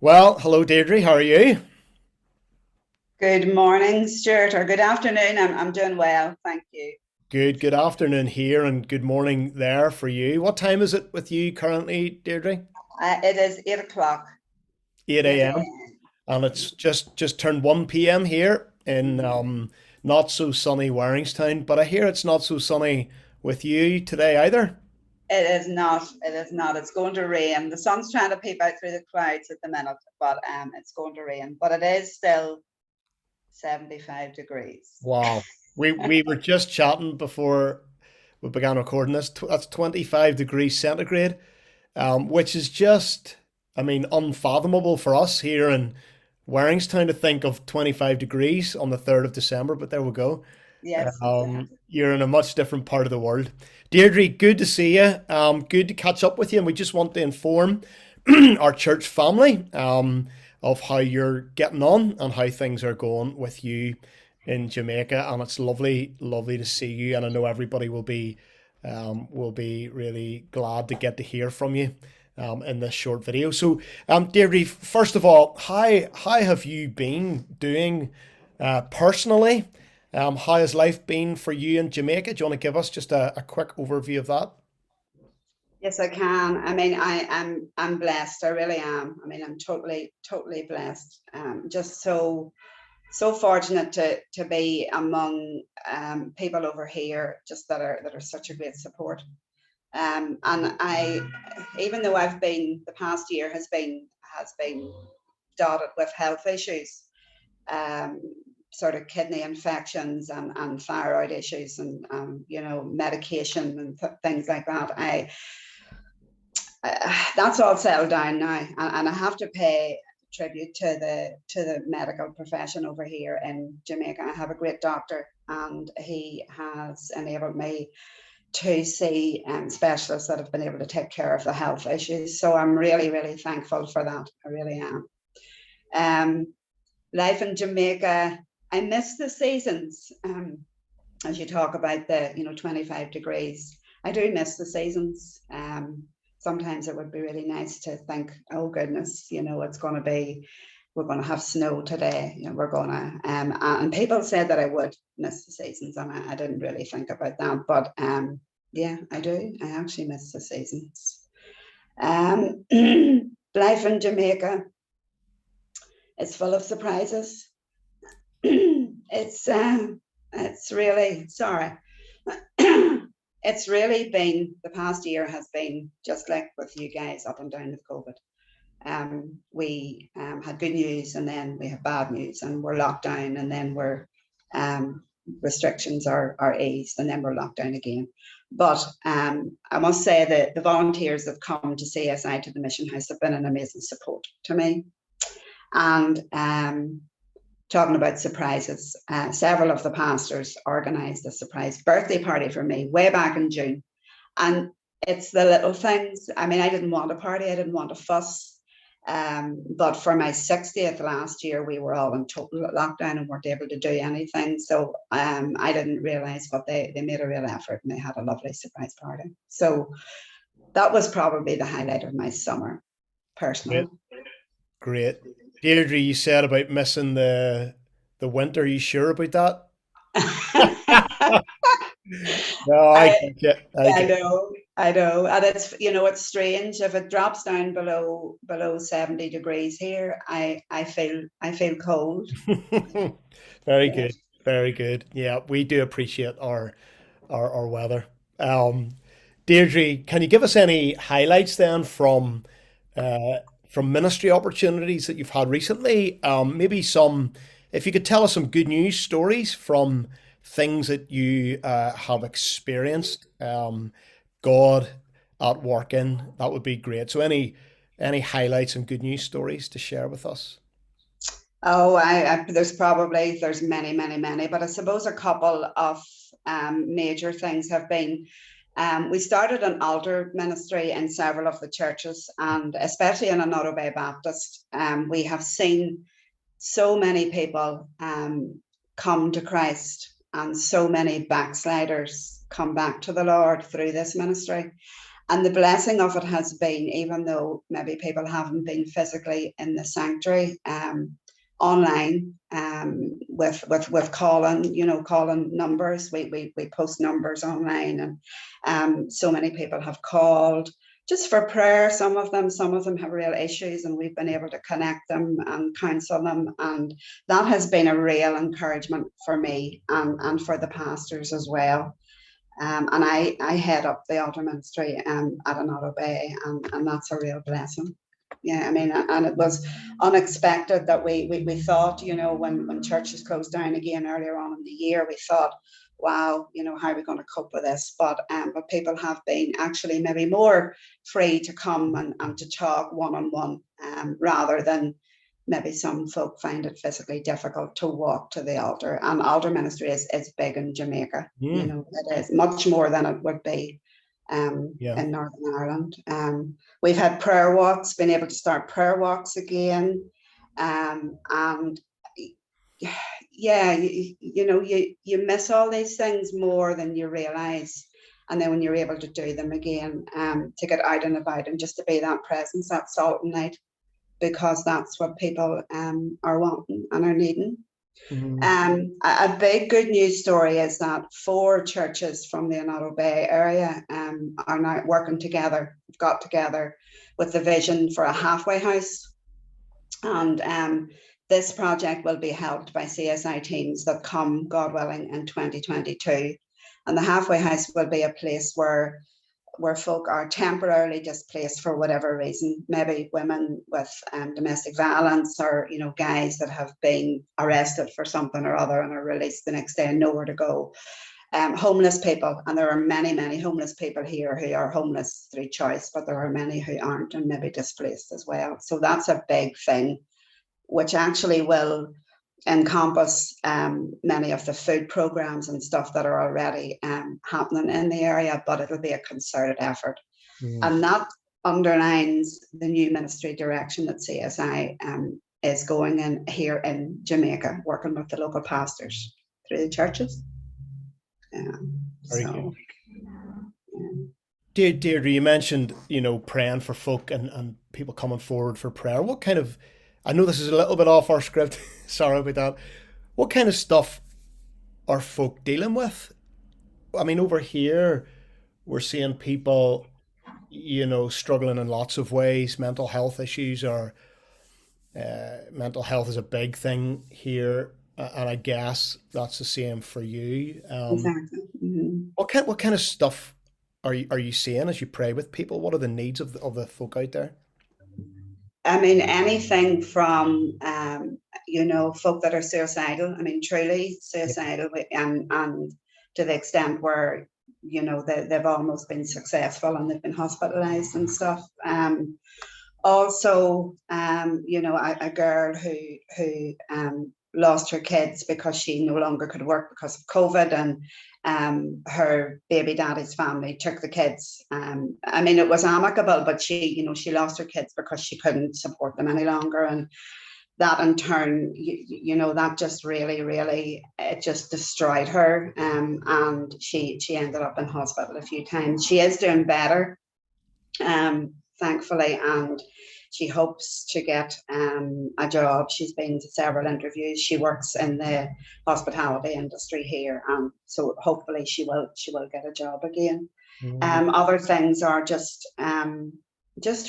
Well, hello Deirdre, how are you? Good morning, Stuart, or good afternoon. I'm doing well, thank you. Good afternoon here and good morning there for you. What time is it with you currently, Deirdre? It is 8 o'clock, 8 8 a.m. And a.m. it's just turned 1 p.m. here in not so sunny Warringstown, but I hear it's not so sunny with you today either. It is not. It is not. It's going to rain. The sun's trying to peep out through the clouds at the minute, but it's going to rain. But it is still 75 degrees. Wow. We were just chatting before we began recording this. That's 25 degrees centigrade, which is just, I mean, unfathomable for us here in Warringstown to think of 25 degrees on the 3rd of December, but there we go. Yes, exactly. You're in a much different part of the world. Deirdre, good to see you. Good to catch up with you. And we just want to inform our church family of how you're getting on and how things are going with you in Jamaica. And it's lovely, lovely to see you. And I know everybody will be really glad to get to hear from you in this short video. So, Deirdre, first of all, how have you been doing personally? How has life been for you in Jamaica? Do you want to give us just a quick overview of that? Yes, I can. I mean, I'm blessed. I really am. I mean, I'm totally blessed. Just so fortunate to be among people over here just that are such a great support. And I, even though I've been the past year has been dotted with health issues, um, sort of kidney infections and thyroid issues and medication and things like that. That's all settled down now, and I have to pay tribute to the medical profession over here in Jamaica. I have a great doctor, and he has enabled me to see specialists that have been able to take care of the health issues. So I'm really thankful for that. I really am. Um, Life in Jamaica, I miss the seasons. As you talk about the 25 degrees, I do miss the seasons. Sometimes it would be really nice to think, oh goodness, it's going to be, we're going to have snow today. We're going to, and people said that I would miss the seasons, and I didn't really think about that. But yeah, I do. I actually miss the seasons. Um, Life in Jamaica is full of surprises. It's really sorry. It's really been the past year has been just like with you guys up and down with COVID. We had good news, and then we have bad news, and we're locked down, and then we're um, restrictions are eased, and then we're locked down again. But I must say that the volunteers that come to see us out to the mission house have been an amazing support to me. And talking about surprises, several of the pastors organised a surprise birthday party for me way back in June. And it's the little things. I mean, I didn't want a party, I didn't want a fuss. But for my 60th last year, we were all in total lockdown and weren't able to do anything. So I didn't realise, but they made a real effort and they had a lovely surprise party. So that was probably the highlight of my summer, Great, personally. great. Deirdre, you said about missing the winter. Are you sure about that? No, I I get you. I I get know, I know, and it's strange if it drops down below 70 degrees here. I feel cold. you. Very Yeah. good. Very good. Yeah, we do appreciate our weather. Um, Deirdre, can you give us any highlights then uh, from ministry opportunities that you've had recently? Maybe some, if you could tell us some good news stories from things that you have experienced, God at work in, that would be great. So any highlights and good news stories to share with us? Oh, there's many, but I suppose a couple of major things have been. We started an altar ministry in several of the churches, and especially in Another Bay Baptist, we have seen so many people come to Christ and so many backsliders come back to the Lord through this ministry. And the blessing of it has been, even though maybe people haven't been physically in the sanctuary, online, with calling, calling numbers. We post numbers online, and so many people have called just for prayer. Some of them have real issues, and we've been able to connect them and counsel them, and that has been a real encouragement for me, and for the pastors as well. And I head up the altar ministry at Another Bay, and that's a real blessing. Yeah, I mean, and it was unexpected that we thought, when churches closed down again earlier on in the year, we thought, wow, how are we going to cope with this? But people have been actually maybe more free to come and to talk one-on-one, rather than maybe some folk find it physically difficult to walk to the altar. And altar ministry is big in Jamaica. Mm, It is much more than it would be yeah. in Northern Ireland. We've had prayer walks, been able to start prayer walks again. And yeah, you miss all these things more than you realize. And then when you're able to do them again, to get out and about and just to be that presence, that salt and light, because that's what people are wanting and are needing. Mm, A big good news story is that 4 churches from the Another Bay area are now working together, got together with the vision for a halfway house. And this project will be helped by CSI teams that come, God willing, in 2022. And the halfway house will be a place where folk are temporarily displaced for whatever reason, maybe women with domestic violence, or guys that have been arrested for something or other and are released the next day and nowhere to go. Homeless people, and there are many homeless people here who are homeless through choice, but there are many who aren't and maybe displaced as well. So that's a big thing, which actually will encompass many of the food programs and stuff that are already happening in the area, but it'll be a concerted effort. mm. And that underlines the new ministry direction that CSI is going in here in Jamaica, working with the local pastors through the churches. Very good. So, yeah. Deirdre, you mentioned, praying for folk and people coming forward for prayer. What kind of, I know this is a little bit off our script, sorry about that. What kind of stuff are folk dealing with? I mean, over here, we're seeing people, struggling in lots of ways. Mental health issues are, mental health is a big thing here. And I guess that's the same for you. Exactly. Mhm. What kind of stuff are you seeing as you pray with people? What are the needs of the folk out there? I mean, anything from folk that are suicidal. I mean, truly Yeah. suicidal, and to the extent where they've almost been successful and they've been hospitalized and stuff. Also, a girl who lost her kids because she no longer could work because of COVID, and her baby daddy's family took the kids. I mean, it was amicable, but she lost her kids because she couldn't support them any longer, and that in turn, that just really, it just destroyed her. And she ended up in hospital a few times. She is doing better, thankfully, and she hopes to get a job. She's been to several interviews. She works in the hospitality industry here, and so hopefully she will get a job again. Mm, Other things are just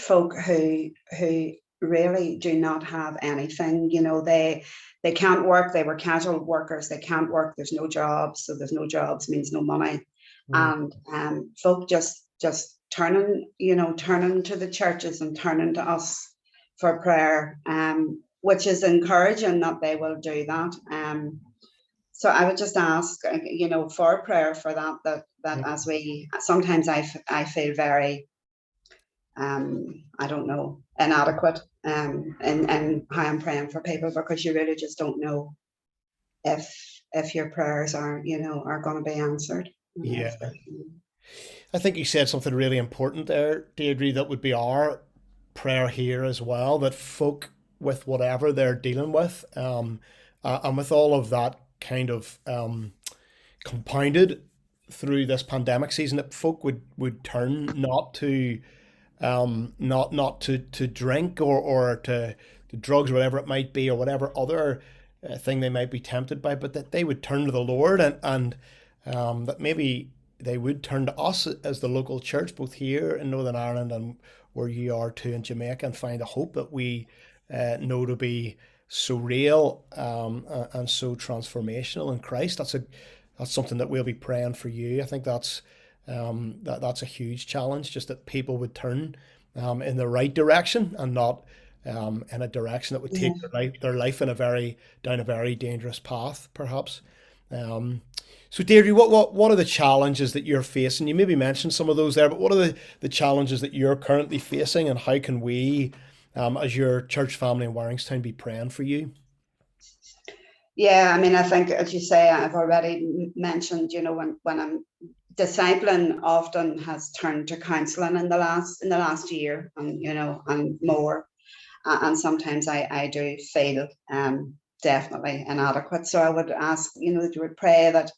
folk who really do not have anything. They can't work. They were casual workers. They can't work. There's no jobs, so there's no jobs means no money, mm, and folk just turning to the churches and turning to us for prayer, which is encouraging that they will do that. So I would just ask, for prayer for that mm. as we sometimes I feel very I don't know, inadequate in how I'm praying for people, because you really just don't know if your prayers are going to be answered. Yeah. I think you said something really important there, Deirdre, that would be our prayer here as well, that folk with whatever they're dealing with, and with all of that kind of compounded through this pandemic season that folk would turn not to not to drink or to drugs or whatever it might be or whatever other thing they might be tempted by, but that they would turn to the Lord and that maybe they would turn to us as the local church, both here in Northern Ireland and where you are too in Jamaica, and find a hope that we know to be so real and so transformational in Christ. That's something that we'll be praying for you. I think that's a huge challenge, just that people would turn in the right direction and not in a direction that would Yeah. take their life in a very down a very dangerous path, perhaps. Um, so, Deirdre, what are the challenges that you're facing? You maybe mentioned some of those there, but what are the challenges that you're currently facing, and how can we, as your church family in Warringstown, be praying for you? Yeah, I mean, I think, as you say, I've already mentioned, when I'm discipling often has turned to counselling in the last year, and more. And sometimes I do feel definitely inadequate. So I would ask, that you would pray that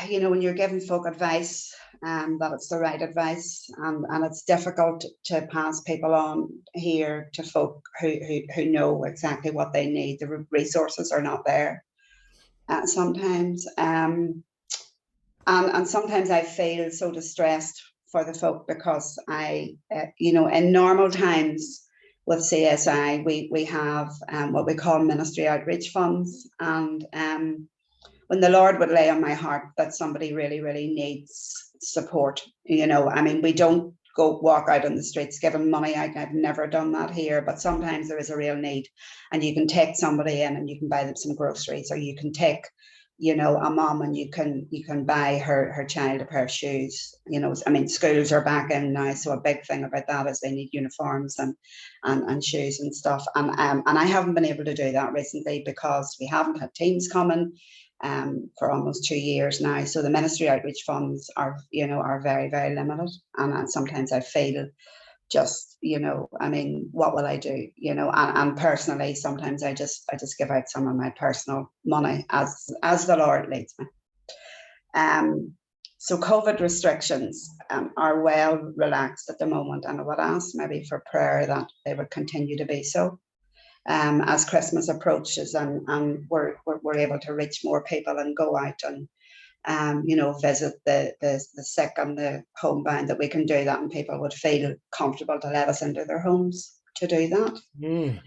when you're giving folk advice, that it's the right advice, and it's difficult to pass people on here to folk who know exactly what they need. The resources are not there sometimes, and sometimes I feel so distressed for the folk because in normal times with CSI, we have what we call ministry outreach funds, and when the Lord would lay on my heart that somebody really, really needs support, I mean, we don't go walk out on the streets giving money. I've never done that here, but sometimes there is a real need, and you can take somebody in and you can buy them some groceries, or you can take a mom and you can buy her child a pair of shoes. I mean, schools are back in now, so a big thing about that is they need uniforms and shoes and stuff. And I haven't been able to do that recently because we haven't had teams coming for almost 2 years now. So the ministry outreach funds are very, very limited, and sometimes I feel just, I mean, what will I do? And personally, sometimes I just give out some of my personal money as the Lord leads me. Um, so COVID restrictions are well relaxed at the moment, and I would ask maybe for prayer that they would continue to be so. As Christmas approaches, and we're able to reach more people and go out and visit the sick and the homebound, that we can do that and people would feel comfortable to let us into their homes to do that. Mm,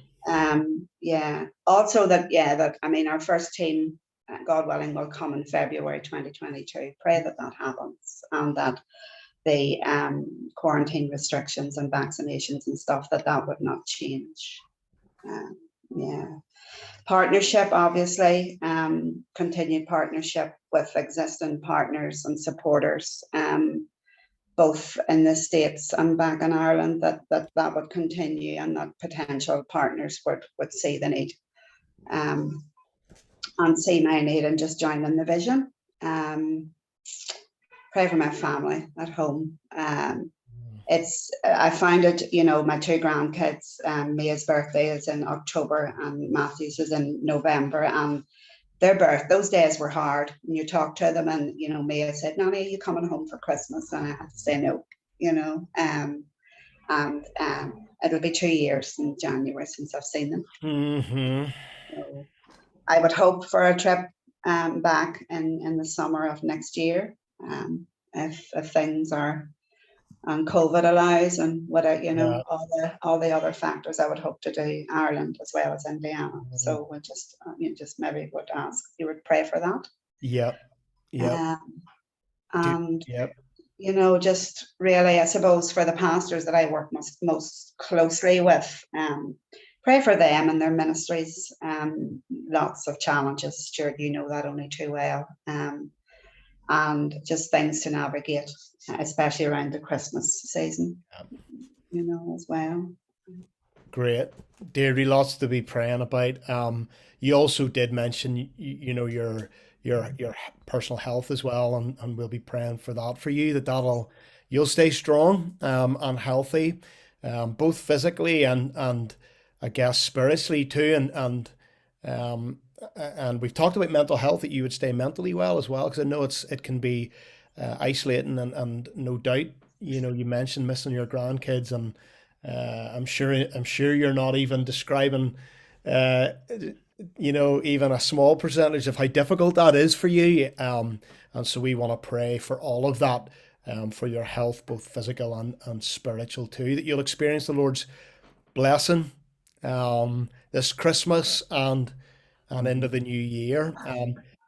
Yeah. Also that I mean, our first team, God willing, will come in February 2022. Pray that happens, and that the quarantine restrictions and vaccinations and stuff that would not change. Um, yeah. Partnership, obviously, continued partnership with existing partners and supporters, both in the States and back in Ireland, that would continue, and that potential partners would see the need, um, and see my need and just join in the vision. Um, Pray for my family at home. I find it, my two grandkids, Mia's birthday is in October and Matthew's is in November, and those days were hard. And you talk to them, and Mia said, "Nanny, are you coming home for Christmas?" And I had to say no. And it'll be 2 years in January since I've seen them. hmm So I would hope for a trip back in the summer of next year, if things are, and COVID allows, and whatever, Yeah. all the other factors. I would hope to do Ireland as well as Indiana. So we'll just maybe would ask if you would pray for that. Yep. Yep. Um, Do, and yep. just really, I suppose, for the pastors that I work most closely with, pray for them and their ministries. Lots of challenges, Stuart, you know that only too well. And just things to navigate, especially around the Christmas season, as well. Great. Deirdre, lots to be praying about. You also did mention, your personal health as well, and we'll be praying for that for you, you'll stay strong and healthy, both physically and I guess spiritually too, and and we've talked about mental health, that you would stay mentally well as well, because I know it can be isolating, and no doubt, you mentioned missing your grandkids, and I'm sure you're not even describing uh, even a small percentage of how difficult that is for you. And so we want to pray for all of that, for your health, both physical and spiritual too, that you'll experience the Lord's blessing this Christmas and into the new year.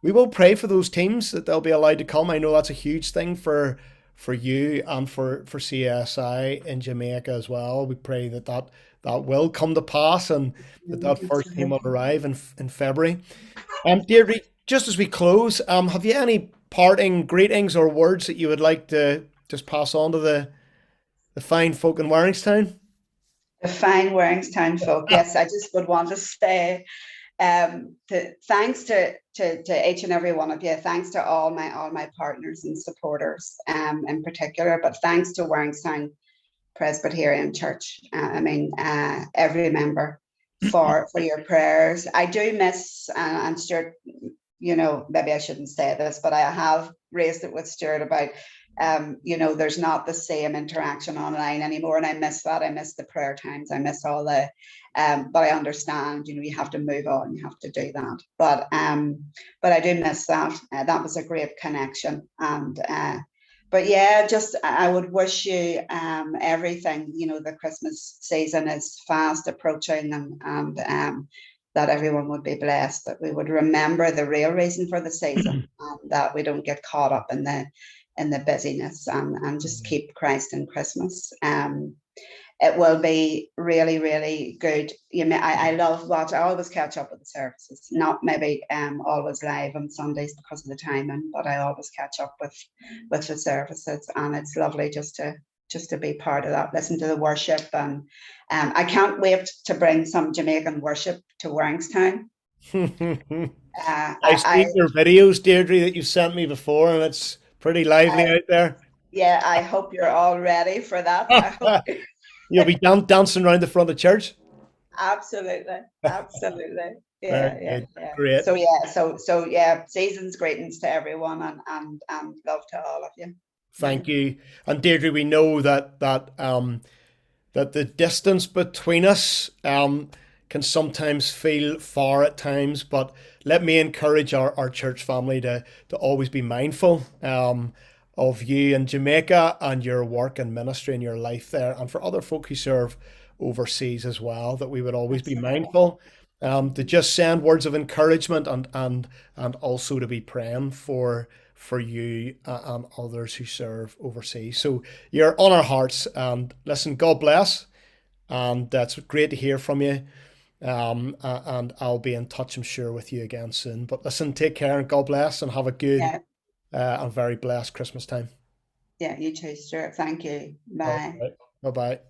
We will pray for those teams that they'll be allowed to come. I know that's a huge thing for you and for CSI in Jamaica as well. We pray that will come to pass, and that first team will Absolutely. arrive in February. Deirdre, just as we close, have you any parting greetings or words that you would like to just pass on to the fine folk in Warringstown? The fine Warringstown folk. Yes, I just would want to say thanks to each and every one of you. Thanks to all my partners and supporters, in particular, but thanks to Warringstown Presbyterian Church. Every member for your prayers. I do miss, and Stuart, maybe I shouldn't say this, but I have raised it with Stuart about, there's not the same interaction online anymore, and I miss that. I miss the prayer times. I miss all the, but I understand, you have to move on. You have to do that. But I do miss that. That was a great connection, and but yeah, just I would wish you everything. The Christmas season is fast approaching, and that everyone would be blessed. That we would remember the real reason for the season, and that we don't get caught up in the busyness, and just keep Christ in Christmas. It will be really, really good. I love watch. I always catch up with the services, not maybe always live on Sundays because of the timing, but I always catch up with the services, and it's lovely just to be part of that. Listen to the worship, and I can't wait to bring some Jamaican worship to Warringstown. I've I seen your videos, Deirdre, that you've sent me before, and it's pretty lively I out there. Yeah, I hope you're all ready for that. I hope. You'll be dancing around the front of church. Absolutely, absolutely. Very Yeah, yeah, good. yeah. Great. So yeah, season's greetings to everyone, and love to all of you. Yeah, Thank you. And Deirdre, we know that the distance between us can sometimes feel far at times, but let me encourage our church family to always be mindful of you in Jamaica and your work and ministry and your life there, and for other folk who serve overseas as well, that we would always be absolutely. mindful to just send words of encouragement, and also to be praying for you and others who serve overseas. So you're on our hearts, and listen, God bless, and that's great to hear from you. And I'll be in touch, I'm sure, with you again soon. But listen, take care, and God bless, and have a good Yeah, and very blessed Christmas time. yeah. You too, Stuart. Thank you. All Bye. right. Bye bye.